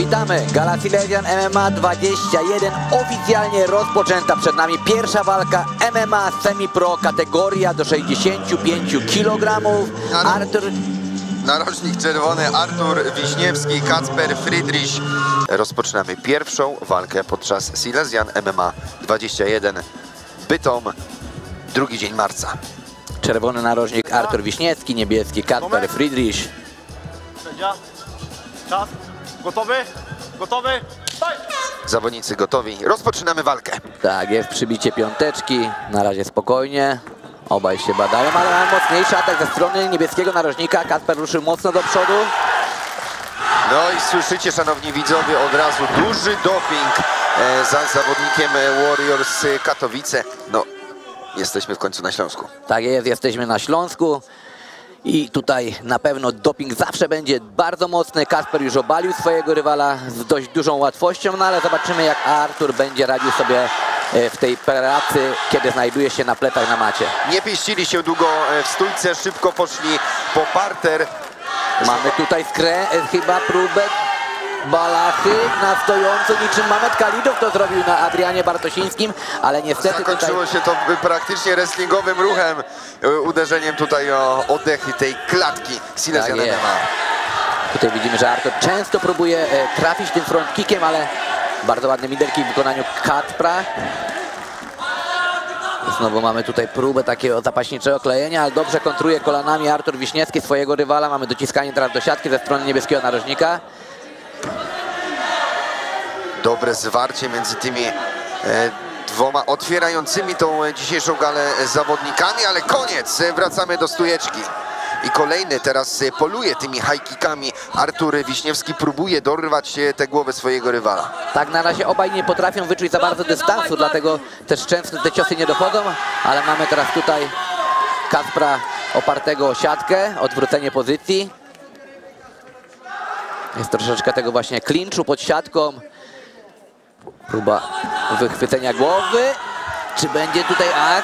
Witamy! Gala Silesian MMA 21 oficjalnie rozpoczęta. Przed nami pierwsza walka MMA semi-pro, kategoria do 65 kg. Artur... Narożnik czerwony Artur Wiśniewski, Kacper Friedrich. Rozpoczynamy pierwszą walkę podczas Silesian MMA 21 Bytom, drugi dzień marca. Czerwony narożnik Artur Wiśniewski, niebieski Kacper Friedrich. Sędzia, czas, gotowy, gotowy, stoj! Zawodnicy gotowi, rozpoczynamy walkę. Tak, jest przybicie piąteczki, na razie spokojnie. Obaj się badają, ale mamy mocniejszy atak ze strony niebieskiego narożnika. Kacper ruszył mocno do przodu. No i słyszycie, szanowni widzowie, od razu duży doping za zawodnikiem Warriors Katowice. No, jesteśmy w końcu na Śląsku. Tak jest, jesteśmy na Śląsku. I tutaj na pewno doping zawsze będzie bardzo mocny. Kacper już obalił swojego rywala z dość dużą łatwością, no ale zobaczymy, jak Artur będzie radził sobie w tej pracy, kiedy znajduje się na plecach na macie. Nie pieścili się długo w stójce, szybko poszli po parter. Mamy tutaj chyba próbę balachy na stojąco, niczym Mamet Kalidow to zrobił na Adrianie Bartosińskim, ale niestety zakończyło się to praktycznie wrestlingowym ruchem, uderzeniem tutaj o oddechy tej klatki Silesian Tak MMA. Tutaj widzimy, że Artur często próbuje trafić tym front kickiem, ale bardzo ładny middle kick w wykonaniu Kacpra. Znowu mamy tutaj próbę takiego zapaśniczego klejenia, ale dobrze kontruje kolanami Artur Wiśniewski swojego rywala. Mamy dociskanie teraz do siatki ze strony niebieskiego narożnika. Dobre zwarcie między tymi dwoma otwierającymi tą dzisiejszą galę zawodnikami, ale koniec, wracamy do stójeczki. I kolejny teraz poluje tymi high kickami. Artur Wiśniewski próbuje dorwać tę głowę swojego rywala. Tak, na razie obaj nie potrafią wyczuć za bardzo dystansu, dlatego też często te ciosy nie dochodzą, ale mamy teraz tutaj Kacpra opartego o siatkę, odwrócenie pozycji. Jest troszeczkę tego właśnie klinczu pod siatką. Próba wychwycenia głowy. Czy będzie tutaj ach?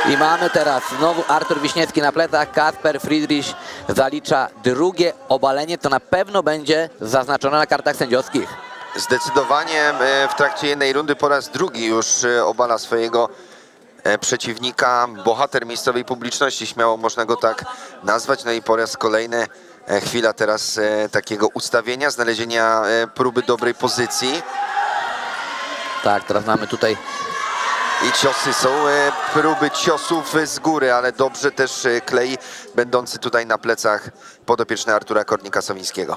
I mamy teraz znowu Artur Wiśniewski na plecach. Kacper Friedrich zalicza drugie obalenie, to na pewno będzie zaznaczone na kartach sędziowskich. Zdecydowanie w trakcie jednej rundy po raz drugi już obala swojego przeciwnika. Bohater miejscowej publiczności, śmiało można go tak nazwać. No i po raz kolejny chwila teraz takiego ustawienia, znalezienia próby dobrej pozycji. Tak, teraz mamy tutaj... I ciosy są, próby ciosów z góry, ale dobrze też klei będący tutaj na plecach podopieczny Artura Kornika-Sowińskiego.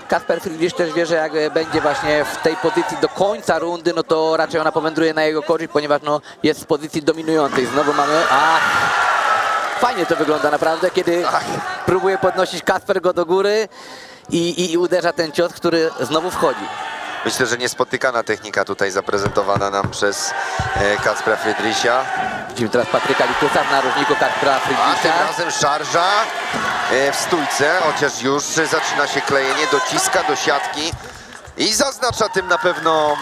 Kacper Friedrich też wie, że jak będzie właśnie w tej pozycji do końca rundy, no to raczej ona powędruje na jego korzyść, ponieważ no, jest w pozycji dominującej. Znowu mamy... Fajnie to wygląda naprawdę, kiedy próbuje podnosić Kacper go do góry i uderza ten cios, który znowu wchodzi. Myślę, że niespotykana technika tutaj zaprezentowana nam przez Kacpra Friedricha. Widzimy teraz Patryka Litusa w narożniku Kacpra Friedricha. A tym razem szarża w stójce, chociaż już zaczyna się klejenie, dociska do siatki i zaznacza tym na pewno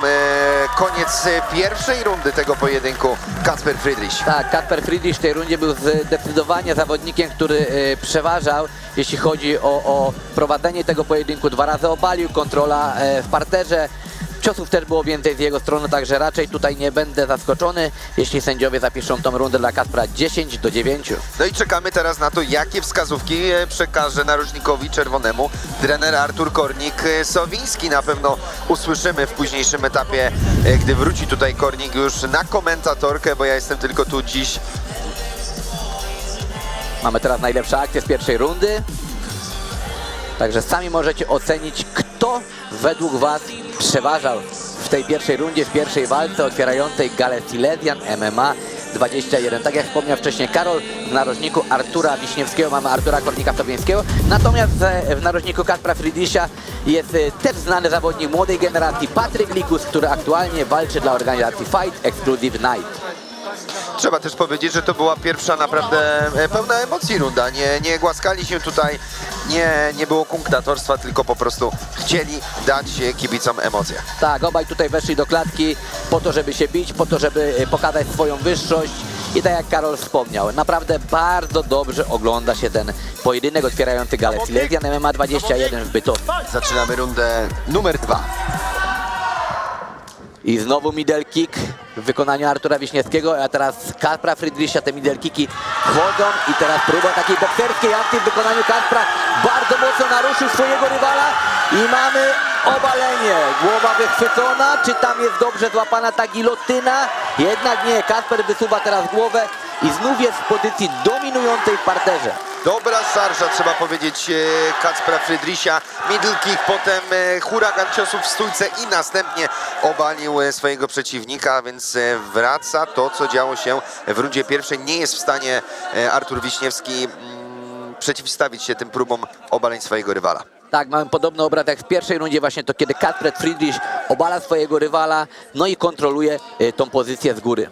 koniec pierwszej rundy tego pojedynku Kacper Friedrich. Tak, Kacper Friedrich w tej rundzie był zdecydowanie zawodnikiem, który przeważał, jeśli chodzi o prowadzenie tego pojedynku. Dwa razy obalił, kontrola w parterze. Ciosów też było więcej z jego strony, także raczej tutaj nie będę zaskoczony, jeśli sędziowie zapiszą tą rundę dla Kacpra 10-9. No i czekamy teraz na to, jakie wskazówki przekaże narożnikowi czerwonemu trener Artur Kornik-Sowiński. Na pewno usłyszymy w późniejszym etapie, gdy wróci tutaj Kornik już na komentatorkę, bo ja jestem tylko tu dziś. Mamy teraz najlepsze akcje z pierwszej rundy. Także sami możecie ocenić, kto według was przeważał w tej pierwszej rundzie, w pierwszej walce otwierającej galę Silesian MMA 21. Tak jak wspomniał wcześniej Karol, w narożniku Artura Wiśniewskiego mamy Artura Kornika-Sowińskiego. Natomiast w narożniku Kacpra Friedricha jest też znany zawodnik młodej generacji Patryk Likus, który aktualnie walczy dla organizacji Fight Exclusive Night. Trzeba też powiedzieć, że to była pierwsza naprawdę pełna emocji runda. Nie głaskali się tutaj, nie było kunktatorstwa, tylko po prostu chcieli dać kibicom emocje. Tak, obaj tutaj weszli do klatki po to, żeby się bić, po to, żeby pokazać swoją wyższość I tak jak Karol wspomniał, naprawdę bardzo dobrze ogląda się ten pojedynek otwierający galę Silesian MMA 21 w Bytowiu. Zaczynamy rundę numer 2. I znowu middle kick w wykonaniu Artura Wiśniewskiego, a teraz Kacpra Friedricha. Te middle kicki wchodzą i teraz próba takiej bokserskiej akcji w wykonaniu Kacpra. Bardzo mocno naruszył swojego rywala i mamy obalenie. Głowa wychwycona, czy tam jest dobrze złapana ta gilotyna? Jednak nie, Kacper wysuwa teraz głowę i znów jest w pozycji dominującej w parterze. Dobra szarża, trzeba powiedzieć, Kacpra Friedricha. Middle kick, potem huragan ciosów w stójce i następnie obalił swojego przeciwnika, więc wraca to, co działo się w rundzie pierwszej. Nie jest w stanie Artur Wiśniewski przeciwstawić się tym próbom obaleń swojego rywala. Tak, mamy podobny obraz jak w pierwszej rundzie, właśnie to kiedy Kacper Friedrich obala swojego rywala, no i kontroluje tą pozycję z góry.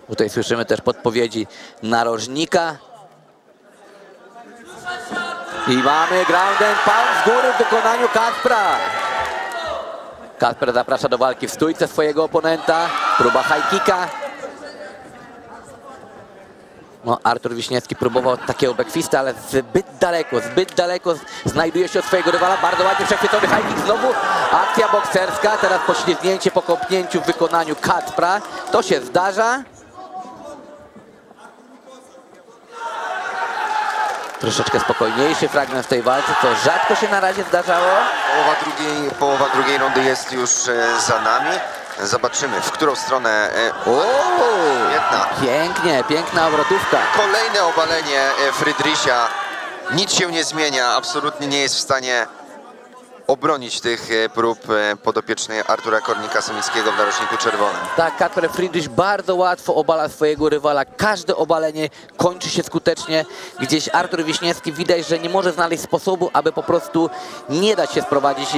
Tutaj słyszymy też podpowiedzi narożnika. I mamy ground and pound z góry w wykonaniu Kacpra. Kacper zaprasza do walki w stójce swojego oponenta. Próba high kicka. No, Artur Wiśniewski próbował takiego backfista, ale zbyt daleko znajduje się od swojego rywala. Bardzo ładnie przechwycony high kick. Znowu akcja bokserska. Teraz poślizgnięcie po kopnięciu w wykonaniu Kacpra. To się zdarza. Troszeczkę spokojniejszy fragment w tej walce, co rzadko się na razie zdarzało. Połowa drugiej rundy jest już za nami. Zobaczymy, w którą stronę... Pięknie, piękna obrotówka. Kolejne obalenie Friedricha. Nic się nie zmienia, absolutnie nie jest w stanie obronić tych prób podopiecznej Artura Kornika-Sumickiego w narożniku czerwonym. Tak, Kacper Friedrich bardzo łatwo obala swojego rywala. Każde obalenie kończy się skutecznie. Gdzieś Artur Wiśniewski widać, że nie może znaleźć sposobu, aby po prostu nie dać się sprowadzić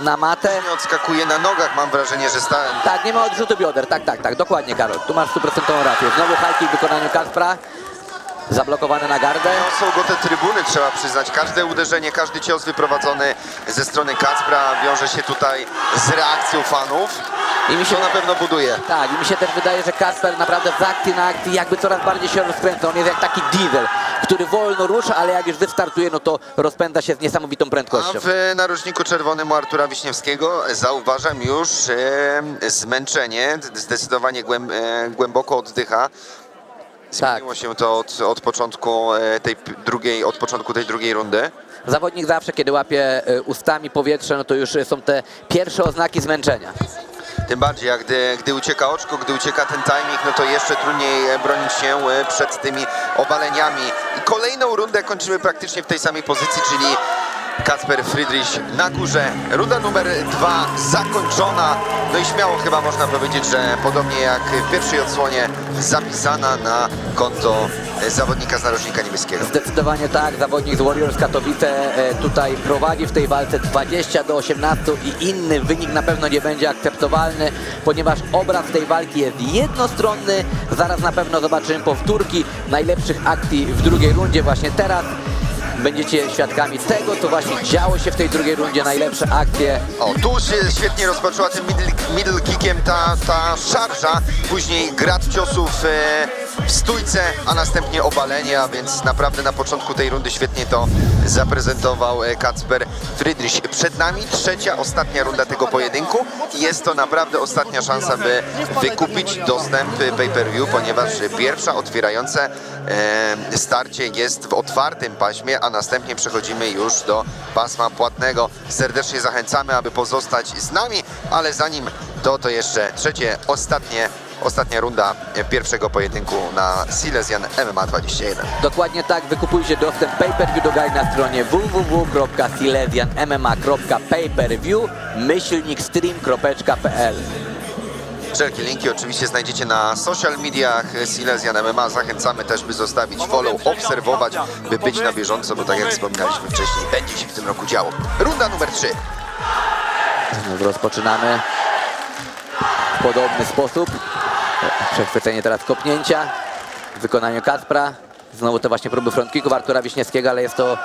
na matę. Nie odskakuje na nogach, mam wrażenie, że stałem. Tak, nie ma odrzutu bioder. Tak, dokładnie, Karol. Tu masz 100% rację. Znowu high kick w wykonaniu Kacpra. Zablokowany na gardę. No, są go te trybuny, trzeba przyznać. Każde uderzenie, każdy cios wyprowadzony ze strony Kacpra wiąże się tutaj z reakcją fanów. I mi się to na pewno buduje. Tak, i mi się też wydaje, że Kacper naprawdę z akcji na akcji jakby coraz bardziej się rozkręca. On jest jak taki diesel, który wolno rusza, ale jak już wystartuje, no to rozpędza się z niesamowitą prędkością. A w narożniku czerwonym u Artura Wiśniewskiego zauważam już zmęczenie. Zdecydowanie głęboko oddycha. Zmieniło się to od początku tej drugiej rundy. Zawodnik zawsze, kiedy łapie ustami powietrze, no to już są te pierwsze oznaki zmęczenia. Tym bardziej, jak gdy ucieka oczko, gdy ucieka ten timing, no to jeszcze trudniej bronić się przed tymi obaleniami. I kolejną rundę kończymy praktycznie w tej samej pozycji, czyli Kacper Friedrich na górze. Runda numer 2 zakończona. No i śmiało chyba można powiedzieć, że podobnie jak w pierwszej odsłonie zapisana na konto zawodnika z narożnika niebieskiego. Zdecydowanie tak. Zawodnik z Warriors Katowice tutaj prowadzi w tej walce 20-18 i inny wynik na pewno nie będzie akceptowalny, ponieważ obraz tej walki jest jednostronny. Zaraz na pewno zobaczymy powtórki najlepszych akcji w drugiej rundzie. Właśnie teraz będziecie świadkami tego, co właśnie działo się w tej drugiej rundzie, najlepsze akcje. O, tu się świetnie rozpoczęła tym middle kickiem ta szarża, później grad ciosów w stójce, a następnie obalenie, a więc naprawdę na początku tej rundy świetnie to zaprezentował Kacper Friedrich. Przed nami trzecia, ostatnia runda tego pojedynku i jest to naprawdę ostatnia szansa, by wykupić dostęp pay-per-view, ponieważ pierwsza otwierające starcie jest w otwartym paśmie, a następnie przechodzimy już do pasma płatnego. Serdecznie zachęcamy, aby pozostać z nami, ale zanim to jeszcze ostatnia runda pierwszego pojedynku na Silesian MMA 21. Dokładnie tak, wykupujcie dostęp pay-per-view do gali na stronie www.silesianmma.pay-per-view/stream.pl. Wszelkie linki oczywiście znajdziecie na social mediach Silesian MMA. Zachęcamy też, by zostawić follow, obserwować, by być na bieżąco, bo tak jak wspominaliśmy wcześniej, będzie się w tym roku działo. Runda numer 3. Znowu rozpoczynamy w podobny sposób. Przechwycenie teraz kopnięcia w wykonaniu Kacpra. Znowu te właśnie próby front kicków Artura Wiśniewskiego, ale jest to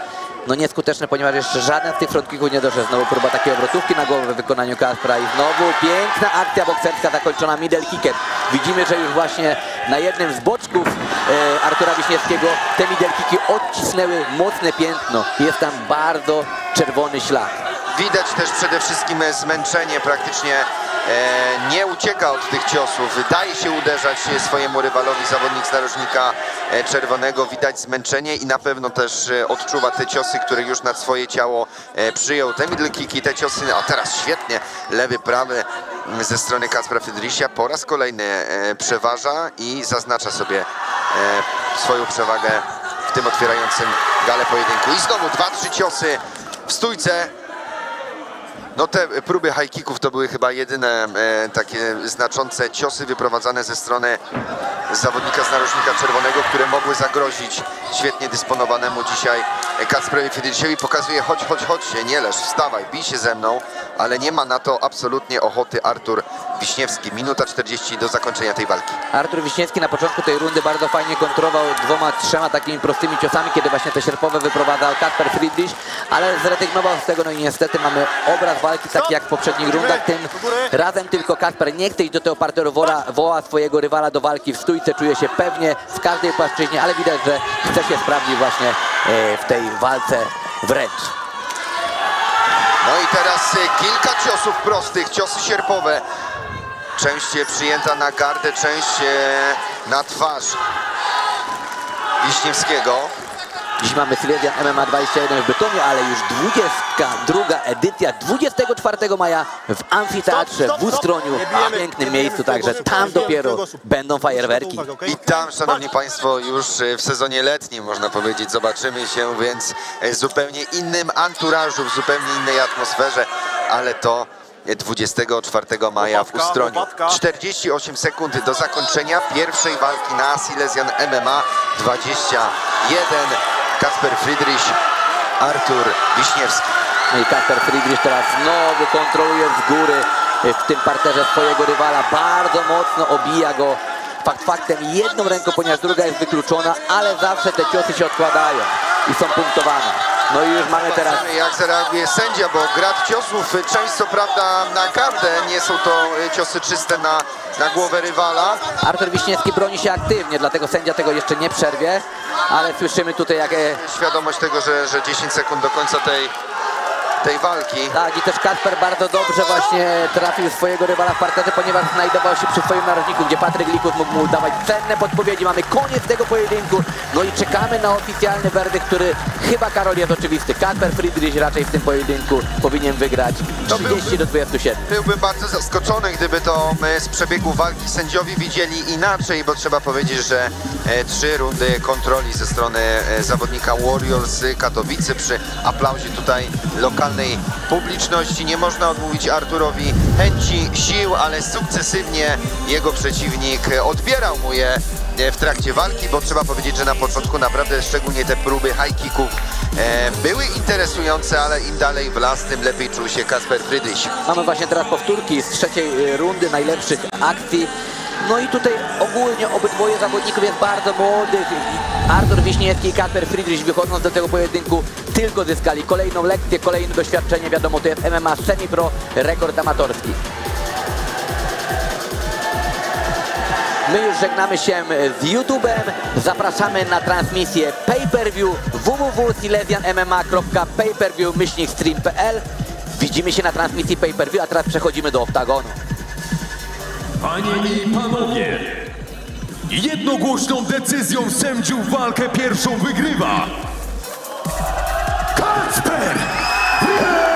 no nieskuteczne, ponieważ jeszcze żaden z tych front kicków nie doszedł. Znowu próba takiej obrotówki na głowę w wykonaniu Kacpra i znowu piękna akcja bokserska zakończona middle kickiem. Widzimy, że już właśnie na jednym z boczków Artura Wiśniewskiego te middle kicki odcisnęły mocne piętno. Jest tam bardzo czerwony ślad. Widać też przede wszystkim zmęczenie, praktycznie nie ucieka od tych ciosów, daje się uderzać swojemu rywalowi, zawodnik z narożnika czerwonego, widać zmęczenie i na pewno też odczuwa te ciosy, które już nad swoje ciało przyjął. Te middle kicki, te ciosy, a teraz świetnie, lewy, prawy ze strony Kacpra Friedricha po raz kolejny przeważa i zaznacza sobie swoją przewagę w tym otwierającym galę pojedynku. I znowu 2-3 ciosy w stójce. No te próby high kicków to były chyba jedyne takie znaczące ciosy wyprowadzane ze strony zawodnika z narożnika czerwonego, które mogły zagrozić świetnie dysponowanemu dzisiaj Kacprowi Friedrichowi. Pokazuje: chodź, chodź, chodź, nie leż, wstawaj, bij się ze mną, ale nie ma na to absolutnie ochoty Artur Wiśniewski. Minuta 40 do zakończenia tej walki. Artur Wiśniewski na początku tej rundy bardzo fajnie kontrował 2-3 takimi prostymi ciosami, kiedy właśnie te sierpowe wyprowadzał Kacper Friedrich, ale zrezygnował z tego, no i niestety mamy obraz walki taki jak w poprzednich rundach. Tym razem tylko Kacper nie chce iść do tego parteru, woła swojego rywala do walki w stójce, czuje się pewnie w każdej płaszczyźnie, ale widać, że chce się sprawdzić właśnie w tej walce wręcz. No i teraz kilka ciosów prostych, ciosy sierpowe. Część przyjęta na gardę, część na twarz Wiśniewskiego. Dziś mamy Silesian MMA 21 w Bytomiu, ale już 22. edycja 24 maja w amfiteatrze w Ustroniu, w pięknym miejscu, także tam dopiero będą fajerwerki. I tam, szanowni państwo, już w sezonie letnim, można powiedzieć, zobaczymy się, więc w zupełnie innym anturażu, w zupełnie innej atmosferze, ale to 24 maja w Ustroniu. 48 sekund do zakończenia pierwszej walki na Silesian MMA 21. Kacper Friedrich, Artur Wiśniewski. No i Kacper Friedrich teraz znowu kontroluje z góry w tym parterze swojego rywala. Bardzo mocno obija go. Fakt faktem jedną ręką, ponieważ druga jest wykluczona, ale zawsze te ciosy się odkładają i są punktowane. No i już mamy teraz... Zobaczymy, jak zareaguje sędzia, bo grad ciosów, część co prawda na gardę, nie są to ciosy czyste na głowę rywala. Artur Wiśniewski broni się aktywnie, dlatego sędzia tego jeszcze nie przerwie, ale słyszymy tutaj jak... Świadomość tego, że 10 sekund do końca tej walki. Tak, i też Kacper bardzo dobrze właśnie trafił swojego rywala w parterze, ponieważ znajdował się przy swoim narożniku, gdzie Patryk Likus mógł mu dawać cenne podpowiedzi. Mamy koniec tego pojedynku, no i czekamy na oficjalny werdykt, który chyba, Karol, jest oczywisty. Kacper Friedrich raczej w tym pojedynku powinien wygrać 30-27. Byłbym bardzo zaskoczony, gdyby to z przebiegu walki sędziowie widzieli inaczej, bo trzeba powiedzieć, że 3 rundy kontroli ze strony zawodnika Warriors z Katowice przy aplauzie tutaj lokalnej publiczności. Nie można odmówić Arturowi chęci, sił, ale sukcesywnie jego przeciwnik odbierał mu je w trakcie walki, bo trzeba powiedzieć, że na początku naprawdę szczególnie te próby high kicków były interesujące, ale im dalej w las, tym lepiej czuł się Kacper Friedrich. Mamy właśnie teraz powtórki z trzeciej rundy najlepszych akcji. No i tutaj ogólnie obydwoje zawodników jest bardzo młodych. Artur Wiśniewski i Kacper Friedrich, wychodząc do tego pojedynku, tylko zyskali kolejną lekcję, kolejne doświadczenie. Wiadomo, to jest MMA semi-pro, rekord amatorski. My już żegnamy się z YouTube'em. Zapraszamy na transmisję pay-per-view www.silesianmma.payperview-stream.pl. Widzimy się na transmisji pay-per-view, a teraz przechodzimy do oktagonu. Panie i panowie, jednogłośną decyzją sędziów walkę pierwszą wygrywa Kacper Friedrich!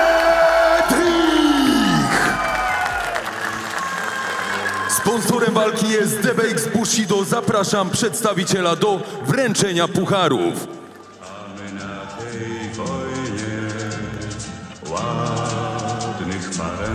Sponsorem walki jest DBX Bushido. Zapraszam przedstawiciela do wręczenia pucharów. A my na tej wojnie ładnych parę